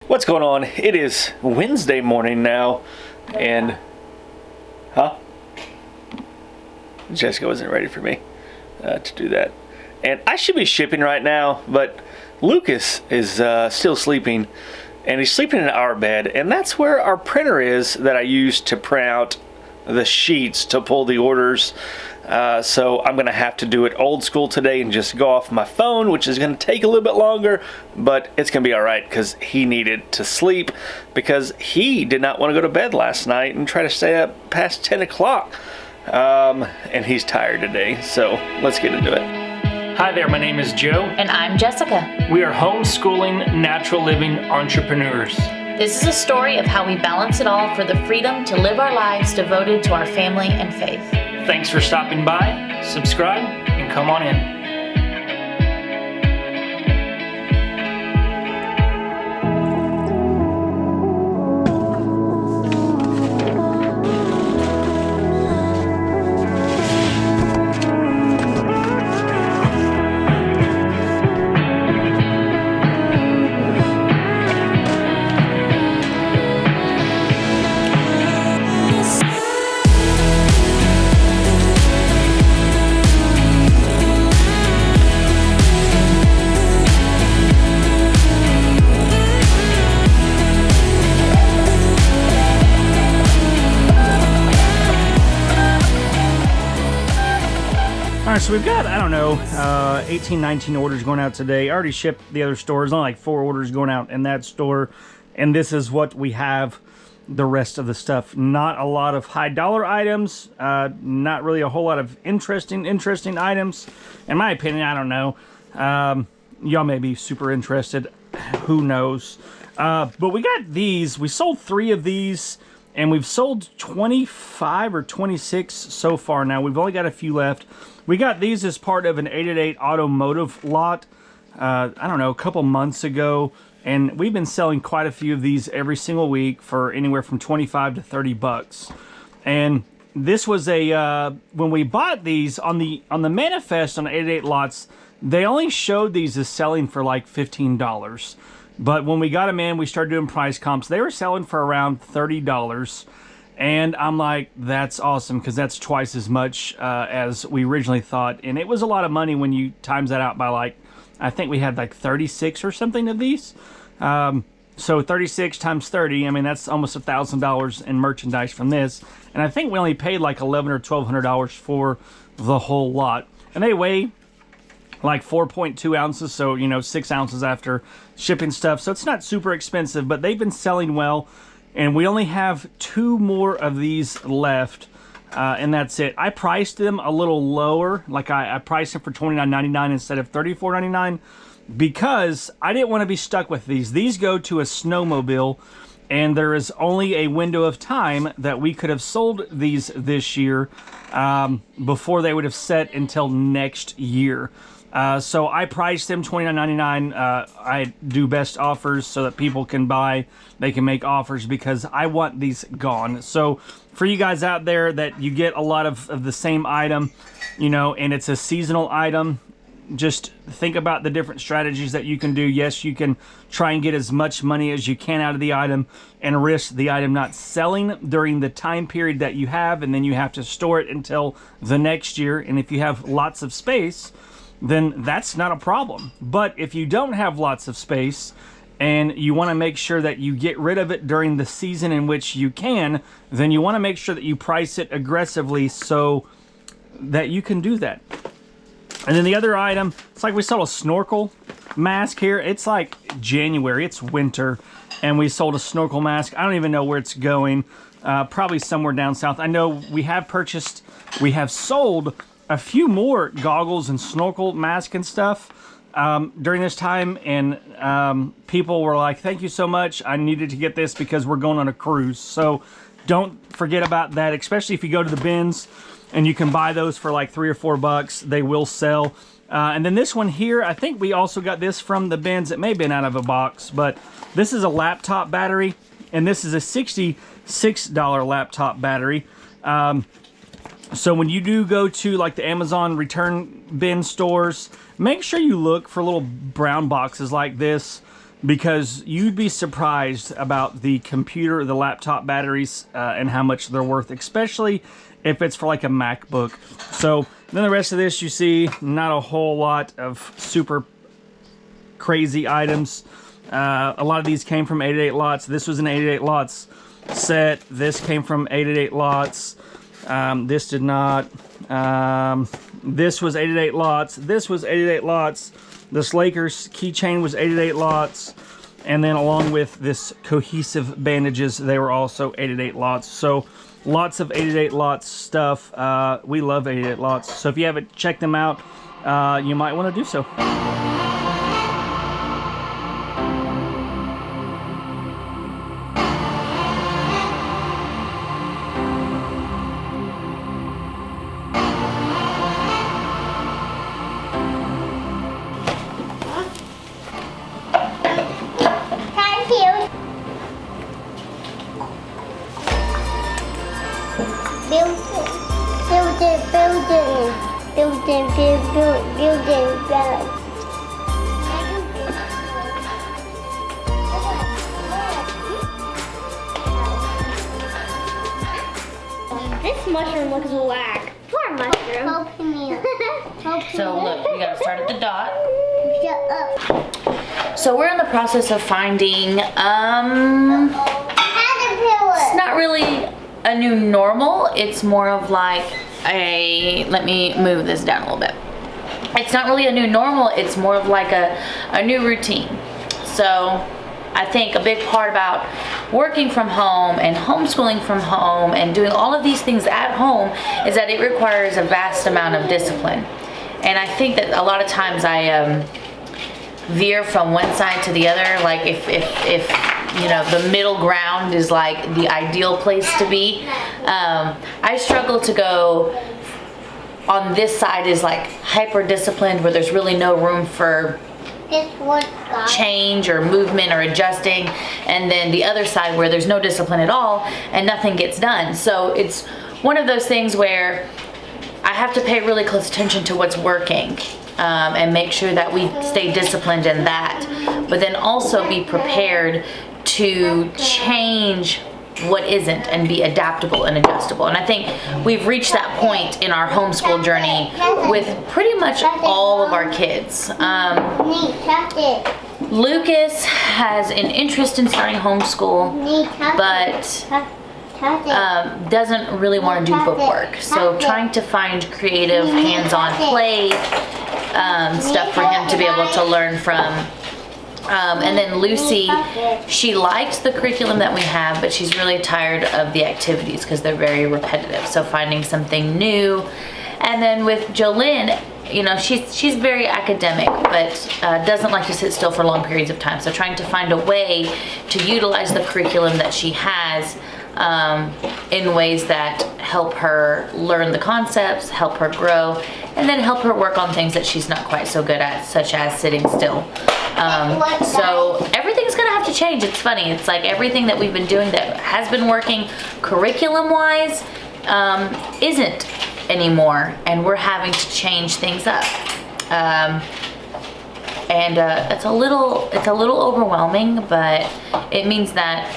What's going on? It is Wednesday morning now, and Jessica wasn't ready for me to do that. And I should be shipping right now, but Lucas is still sleeping, and he's sleeping in our bed, and that's where our printer is that I use to print out the sheets to pull the orders. So I'm gonna have to do it old school today and just go off my phone, which is gonna take a little bit longer, but it's gonna be all right because he needed to sleep because he did not want to go to bed last night and try to stay up past 10 o'clock. And he's tired today, so let's get into it. Hi there, my name is Joe. And I'm Jessica. We are homeschooling, natural living entrepreneurs. This is a story of how we balance it all for the freedom to live our lives devoted to our family and faith. Thanks for stopping by, subscribe, and come on in. So we've got, 18, 19 orders going out today. I already shipped the other stores, only like 4 orders going out in that store. And this is what we have, the rest of the stuff. Not a lot of high dollar items, not really a whole lot of interesting items. In my opinion, I don't know. Y'all may be super interested, who knows. But we got these, we sold 3 of these. And we've sold 25 or 26 so far now. We've only got a few left. We got these as part of an 888 automotive lot, a couple months ago. And we've been selling quite a few of these every single week for anywhere from 25 to 30 bucks. And this was when we bought these on the manifest on 888 lots, they only showed these as selling for like $15. But when we got them in, we started doing price comps. They were selling for around $30. And I'm like, that's awesome, because that's twice as much as we originally thought. And it was a lot of money when you times that out by like, I think we had like 36 or something of these. So 36 times 30, I mean, that's almost $1,000 in merchandise from this. And I think we only paid like $1,100 or $1,200 for the whole lot. And they weigh like 4.2 ounces, so 6 ounces after shipping stuff, so it's not super expensive, but they've been selling well, and we only have 2 more of these left, and that's it. I priced them a little lower, like I priced them for $29.99 instead of $34.99, because I didn't want to be stuck with these. These go to a snowmobile, and there is only a window of time that we could have sold these this year before they would have set until next year. So I priced them $29.99. I do best offers so that people can buy, they can make offers, because I want these gone. So for you guys out there that you get a lot of the same item, and it's a seasonal item, just think about the different strategies that you can do. Yes, you can try and get as much money as you can out of the item and risk the item not selling during the time period that you have, and then you have to store it until the next year. And if you have lots of space, then that's not a problem. But if you don't have lots of space and you want to make sure that you get rid of it during the season in which you can, then you want to make sure that you price it aggressively so that you can do that. And then the other item, it's like we sold a snorkel mask here. It's like January, it's winter, and we sold a snorkel mask. I don't even know where it's going, probably somewhere down south. I know we have sold a few more goggles and snorkel mask and stuff during this time, and people were like, thank you so much, I needed to get this because we're going on a cruise. So don't forget about that, especially if you go to the bins, and you can buy those for like $3 or $4. They will sell. And then this one here, I think we also got this from the bins. It may have been out of a box, but this is a laptop battery, and this is a $66 laptop battery. So when you do go to like the Amazon return bin stores, make sure you look for little brown boxes like this. because you'd be surprised about the laptop batteries and how much they're worth, especially if it's for like a MacBook. So then the rest of this, you see not a whole lot of super crazy items. A lot of these came from 888 Lots. This was an 888 Lots set. This came from 888 Lots. This did not. This was 888 Lots. This was 888 Lots. This Lakers keychain was 888 Lots. And then along with this cohesive bandages, they were also 888 Lots. So lots of 888 Lots stuff. We love 888 Lots. So if you haven't checked them out, you might want to do so. This mushroom looks whack. Poor mushroom. So look, we gotta start at the dot. Shut up. So we're in the process of finding, it's not really a new normal. It's more of like let me move this down a little bit. It's not really a new normal. It's more of like a new routine. So I think a big part about working from home and homeschooling from home and doing all of these things at home is that it requires a vast amount of discipline. And I think that a lot of times I veer from one side to the other. Like if you know, the middle ground is like the ideal place to be. I struggle to go on this side is like hyper disciplined, where there's really no room for change or movement or adjusting, and then the other side where there's no discipline at all and nothing gets done. So it's one of those things where I have to pay really close attention to what's working and make sure that we stay disciplined in that, but then also be prepared to change what isn't and be adaptable and adjustable. And I think we've reached that point in our homeschool journey with pretty much all of our kids. Lucas has an interest in starting homeschool, but doesn't really want to do bookwork. So trying to find creative hands-on play stuff for him to be able to learn from. And then Lucy, she likes the curriculum that we have, but she's really tired of the activities because they're very repetitive. So finding something new. And then with Jolynn, you know, she's very academic, but doesn't like to sit still for long periods of time. So trying to find a way to utilize the curriculum that she has in ways that help her learn the concepts, help her grow, and then help her work on things that she's not quite so good at, such as sitting still. So everything's gonna have to change. It's funny, it's like everything that we've been doing that has been working curriculum wise isn't anymore, and we're having to change things up. It's a little overwhelming, but it means that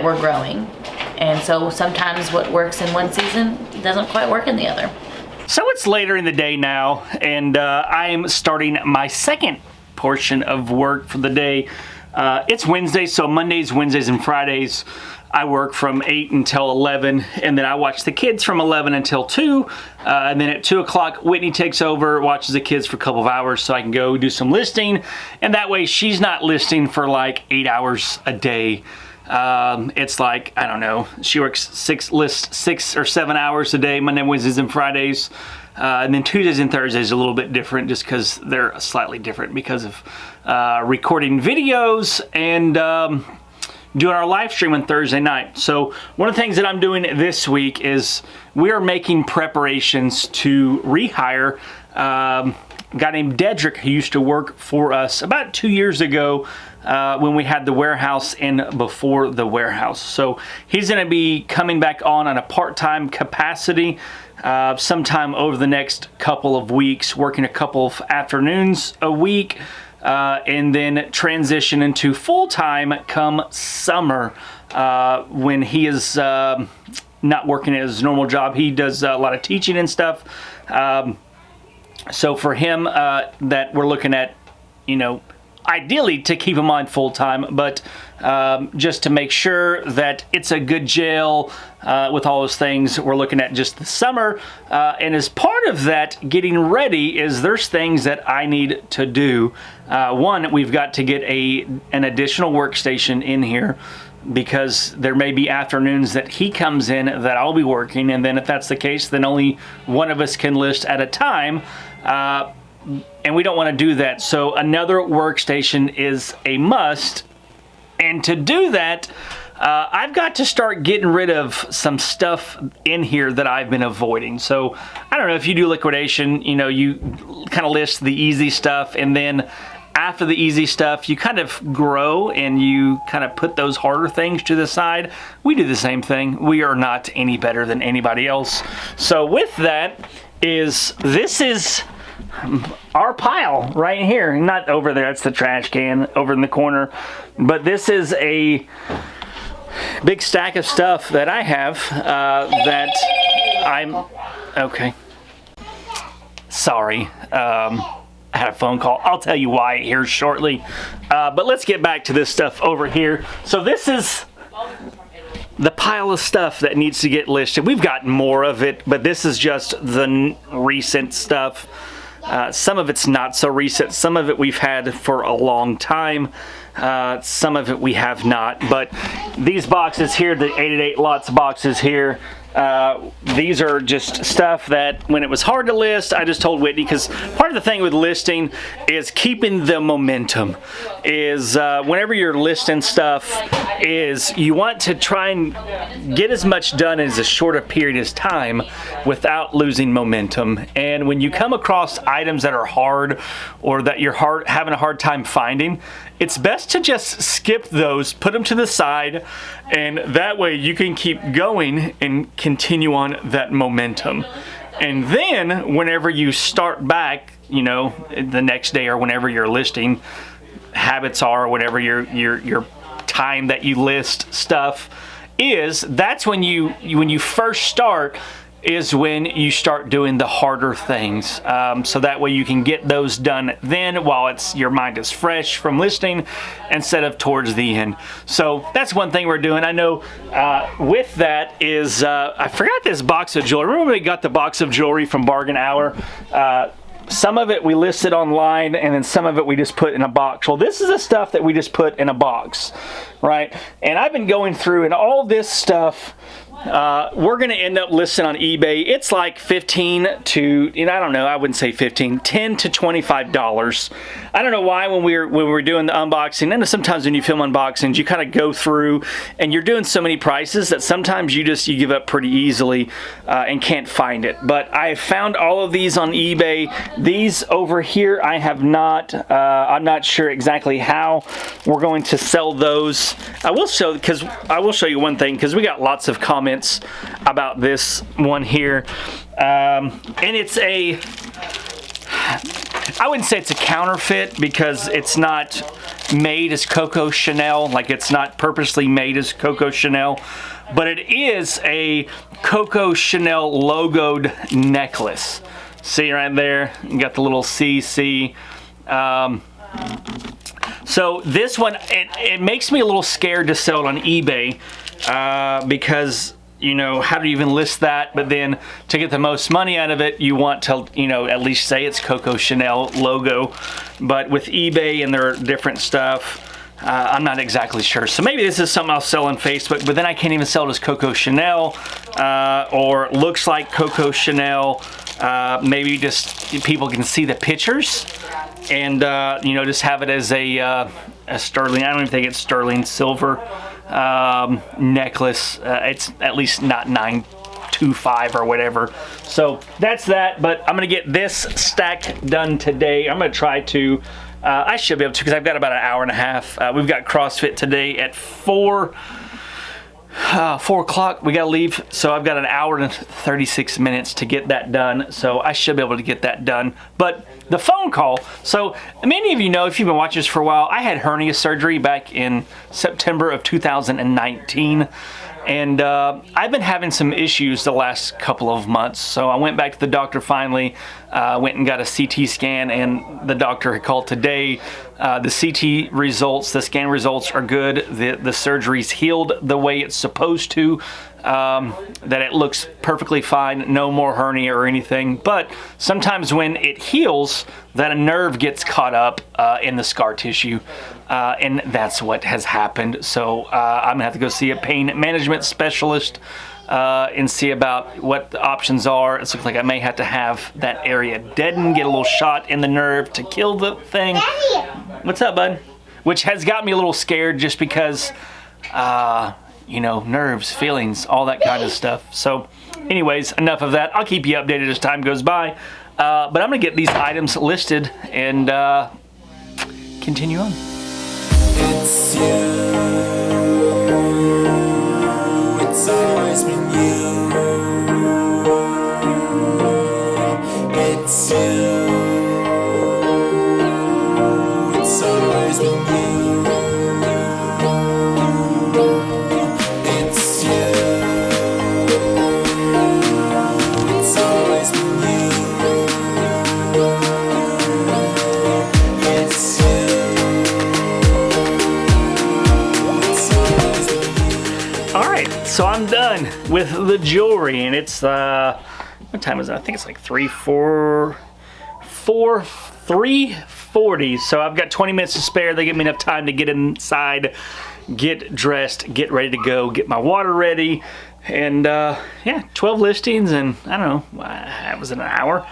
we're growing. And so sometimes what works in one season doesn't quite work in the other. So it's later in the day now, and I'm starting my second portion of work for the day. It's Wednesday, so Mondays, Wednesdays, and Fridays I work from 8 until 11, and then I watch the kids from 11 until 2, and then at 2 o'clock Whitney takes over, watches the kids for a couple of hours so I can go do some listing, and that way she's not listing for like 8 hours a day. It's like, I don't know, she works 6 or 7 hours a day, Monday, Wednesdays, and Fridays. And then Tuesdays and Thursdays a little bit different, just because they're slightly different because of recording videos and doing our live stream on Thursday night. So one of the things that I'm doing this week is we are making preparations to rehire a guy named Dedrick, who used to work for us about 2 years ago when we had the warehouse and before the warehouse. So he's going to be coming back on a part-time capacity sometime over the next couple of weeks, working a couple of afternoons a week. and then transition into full-time come summer, when he is not working at his normal job. He does a lot of teaching and stuff. So for him, that we're looking at, ideally to keep him on full-time, but just to make sure that it's a good gel with all those things, we're looking at just the summer. And as part of that getting ready is there's things that I need to do. One, we've got to get an additional workstation in here, because there may be afternoons that he comes in that I'll be working, and then if that's the case, then only one of us can list at a time. And we don't want to do that. So another workstation is a must. And to do that, I've got to start getting rid of some stuff in here that I've been avoiding. So I don't know if you do liquidation, you kind of list the easy stuff, and then after the easy stuff, you kind of grow and you kind of put those harder things to the side. We do the same thing. We are not any better than anybody else. So with that this is our pile right here. Not over there, that's the trash can over in the corner. But this is a big stack of stuff that I have okay. Sorry. I had a phone call. I'll tell you why here shortly. But let's get back to this stuff over here. So this is the pile of stuff that needs to get listed. We've got more of it, but this is just the recent stuff. Some of it's not so recent. Some of it we've had for a long time. Some of it we have not. But these boxes here, the 888 lots boxes here, these are just stuff that when it was hard to list, I just told Whitney, because part of the thing with listing is keeping the momentum. Is whenever you're listing stuff, is you want to try and get as much done in as short a period as time without losing momentum. And when you come across items that are hard or that you're having a hard time finding, it's best to just skip those, put them to the side, and that way you can keep going and continue on that momentum. And then whenever you start back, the next day or whenever your listing habits are, or whatever your time that you list stuff is, that's when you first start, is when you start doing the harder things. So that way you can get those done then while your mind is fresh from listing instead of towards the end. So that's one thing we're doing. I know with that is, I forgot this box of jewelry. Remember when we got the box of jewelry from Bargain Hour? Some of it we listed online, and then some of it we just put in a box. Well, this is the stuff that we just put in a box, right? And I've been going through, and all this stuff, we're going to end up listing on eBay. It's like 15 to, I don't know, I wouldn't say 15, 10 to $25. I don't know why when we're doing the unboxing, and sometimes when you film unboxings, you kind of go through and you're doing so many prices that sometimes you give up pretty easily and can't find it. But I found all of these on eBay. These over here I have not. I'm not sure exactly how we're going to sell those. I will show you one thing, because we got lots of comments about this one here, and it's I wouldn't say it's a counterfeit, because it's not made as Coco Chanel, like it's not purposely made as Coco Chanel, but it is a Coco Chanel logoed necklace. See right there, you got the little CC. So this one, it makes me a little scared to sell it on eBay, because how do you even list that? But then to get the most money out of it, you want to, at least say it's Coco Chanel logo. But with eBay and their different stuff, I'm not exactly sure. So maybe this is something I'll sell on Facebook, but then I can't even sell it as Coco Chanel, or looks like Coco Chanel. Maybe just people can see the pictures and, just have it as a sterling, I don't even think it's sterling silver necklace. It's at least not 925 or whatever. So that's that, but I'm gonna get this stack done today. I'm gonna try to, I should be able to, because I've got about an hour and a half. We've got CrossFit today at 4. 4 o'clock, we gotta leave, so I've got an hour and 36 minutes to get that done, so I should be able to get that done. But the phone call, so many of you know, if you've been watching this for a while, I had hernia surgery back in September of 2019, and I've been having some issues the last couple of months, so I went back to the doctor finally, went and got a CT scan, and the doctor had called today. The CT results, the scan results are good. The surgery's healed the way it's supposed to, that it looks perfectly fine, no more hernia or anything. But sometimes when it heals, that a nerve gets caught up in the scar tissue, and that's what has happened. So I'm gonna have to go see a pain management specialist and see about what the options are. It looks like I may have to have that area deadened, get a little shot in the nerve to kill the thing. What's up, bud? Which has got me a little scared just because, you know, nerves, feelings, all that kind of stuff. So anyways, enough of that. I'll keep you updated as time goes by. But I'm gonna get these items listed and continue on. It's you. It's always been you. It's you. It's always been you. It's you. It's always been you. It's you. It's always been you. All right, so I'm done with the jewelry, and it's what time is it? I think it's like 3:40. So I've got 20 minutes to spare. They give me enough time to get inside, get dressed, get ready to go, get my water ready, and yeah, 12 listings, and I don't know, that was in an hour.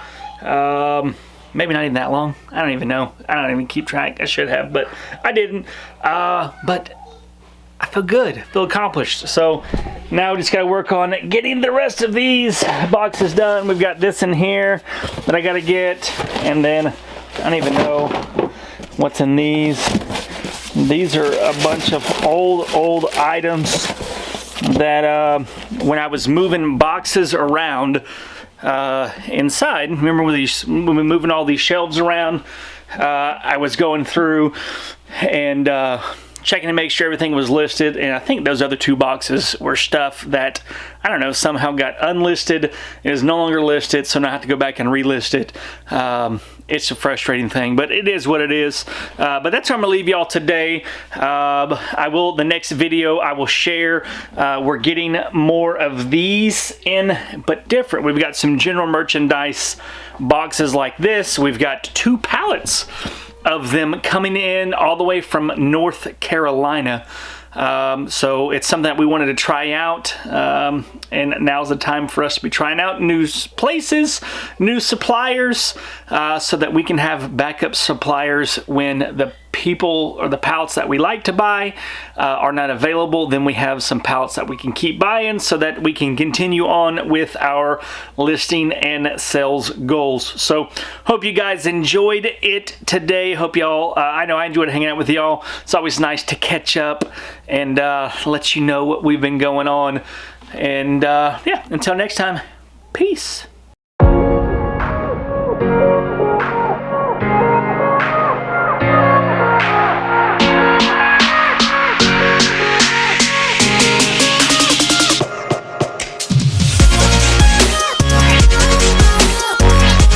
Maybe not even that long. I don't even know. I don't even keep track. I should have, but I didn't. But I feel good, feel accomplished. So now we just gotta work on getting the rest of these boxes done. We've got this in here that I gotta get, and then I don't even know what's in these. These are a bunch of old items that when I was moving boxes around inside, remember when we were moving all these shelves around, I was going through and checking to make sure everything was listed, and I think those other 2 boxes were stuff that, I don't know, somehow got unlisted. It is no longer listed, so now I have to go back and relist it. It's a frustrating thing, but it is what it is. But that's where I'm gonna leave y'all today. The next video I will share, we're getting more of these in, but different. We've got some general merchandise boxes like this. We've got 2 pallets of them coming in all the way from North Carolina. So it's something that we wanted to try out, and now's the time for us to be trying out new places, new suppliers, so that we can have backup suppliers when the people or the pallets that we like to buy are not available. Then we have some pallets that we can keep buying so that we can continue on with our listing and sales goals. So hope you guys enjoyed it today. Hope y'all, I know I enjoyed hanging out with y'all. It's always nice to catch up and let you know what we've been going on. And yeah, until next time, peace.